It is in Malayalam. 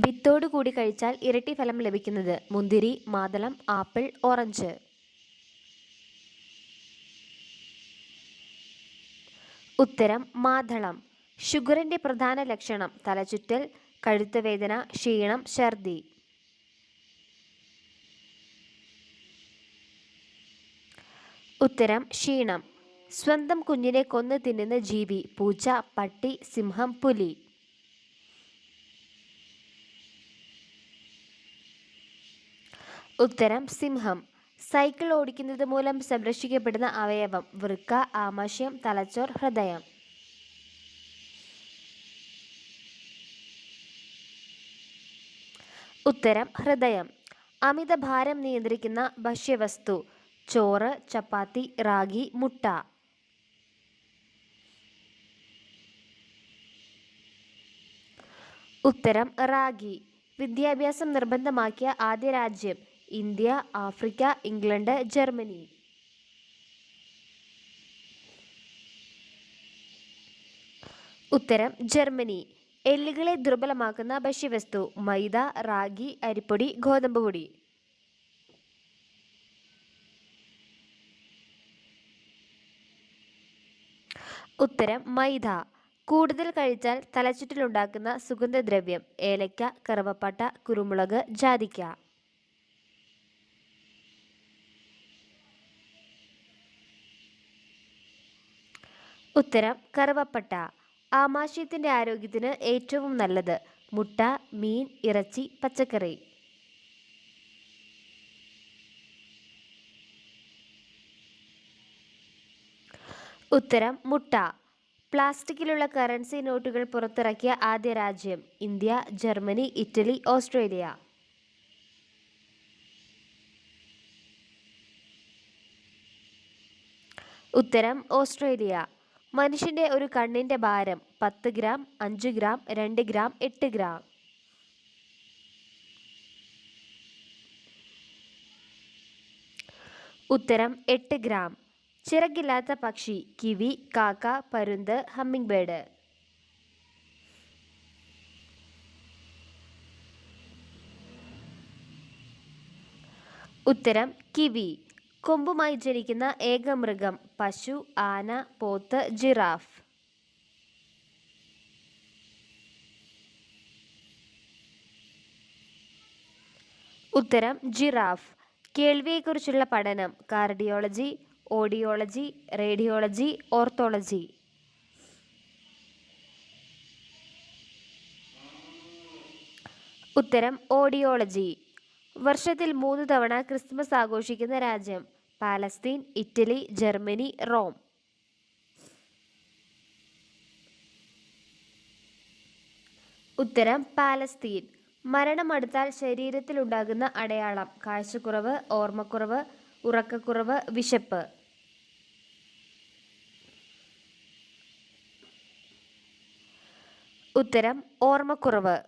വിത്തോടു കൂടി കഴിച്ചാൽ ഇരട്ടി ഫലം ലഭിക്കുന്നത്. മുന്തിരി, മാതളം, ആപ്പിൾ, ഓറഞ്ച്. ഉത്തരം മാതളം. ഷുഗറിന്റെ പ്രധാന ലക്ഷണം തലചുറ്റൽ, കഴുത്തുവേദന, ക്ഷീണം, ഛർദി. ഉത്തരം ക്ഷീണം. സ്വന്തം കുഞ്ഞിനെ കൊന്നു തിന്നുന്ന ജീവി പൂച്ച, പട്ടി, സിംഹം, പുലി. ഉത്തരം സിംഹം. സൈക്കിൾ ഓടിക്കുന്നത് മൂലം സംരക്ഷിക്കപ്പെടുന്ന അവയവം വൃക്ക, ആമാശയം, തലച്ചോർ, ഹൃദയം. ഉത്തരം ഹൃദയം. അമിതഭാരം നിയന്ത്രിക്കുന്ന ഭക്ഷ്യവസ്തു ചോറ്, ചപ്പാത്തി, റാഗി, മുട്ട. ഉത്തരം റാഗി. വിദ്യാഭ്യാസം നിർബന്ധമാക്കിയ ആദ്യ രാജ്യം ഇന്ത്യ, ആഫ്രിക്ക, ഇംഗ്ലണ്ട്, ജർമ്മനി. ഉത്തരം ജർമ്മനി. എല്ലുകളെ ദുർബലമാക്കുന്ന ഭക്ഷ്യവസ്തു മൈദ, റാഗി, അരിപ്പൊടി, ഗോതമ്പ് പൊടി. ഉത്തരം മൈദ. കൂടുതൽ കഴിച്ചാൽ തലചുറ്റലുണ്ടാക്കുന്ന സുഗന്ധദ്രവ്യം ഏലക്ക, കറുവപ്പട്ട, കുരുമുളക്, ജാതിക്ക. ഉത്തരം കറുവപ്പട്ട. ആമാശയത്തിന്റെ ആരോഗ്യത്തിന് ഏറ്റവും നല്ലത് മുട്ട, മീൻ, ഇറച്ചി, പച്ചക്കറി. ഉത്തരം മുട്ട. പ്ലാസ്റ്റിക്കിലുള്ള കറൻസി നോട്ടുകൾ പുറത്തിറക്കിയ ആദ്യ രാജ്യം ഇന്ത്യ, ജർമ്മനി, ഇറ്റലി, ഓസ്ട്രേലിയ. ഉത്തരം ഓസ്ട്രേലിയ. മനുഷ്യന്റെ ഒരു കണ്ണിന്റെ ഭാരം 10 ഗ്രാം, 5 ഗ്രാം, 2 ഗ്രാം, 8 ഗ്രാം. ഉത്തരം 8 ഗ്രാം. ചിറകില്ലാത്ത പക്ഷി കിവി, കാക്ക, പരുന്ത്, ഹമ്മിങ് ബേർഡ്. ഉത്തരം കിവി. കൊമ്പുമായി ജനിക്കുന്ന ഏക മൃഗം പശു, ആന, പോത്ത്, ജിറാഫ്. ഉത്തരം ജിറാഫ്. കേൾവിയെക്കുറിച്ചുള്ള പഠനം കാർഡിയോളജി, ഓഡിയോളജി, റേഡിയോളജി, ഓർത്തോളജി. ഉത്തരം ഓഡിയോളജി. വർഷത്തിൽ 3 തവണ ക്രിസ്മസ് ആഘോഷിക്കുന്ന രാജ്യം പാലസ്തീൻ, ഇറ്റലി, ജർമ്മനി, റോം. ഉത്തരം പാലസ്തീൻ. മരണമടുത്താൽ ശരീരത്തിലുണ്ടാകുന്ന അടയാളം കാഴ്ചക്കുറവ്, ഓർമ്മക്കുറവ്, ഉറക്കക്കുറവ്, വിശപ്പ്. ഉത്തരം ഓർമ്മക്കുറവ്.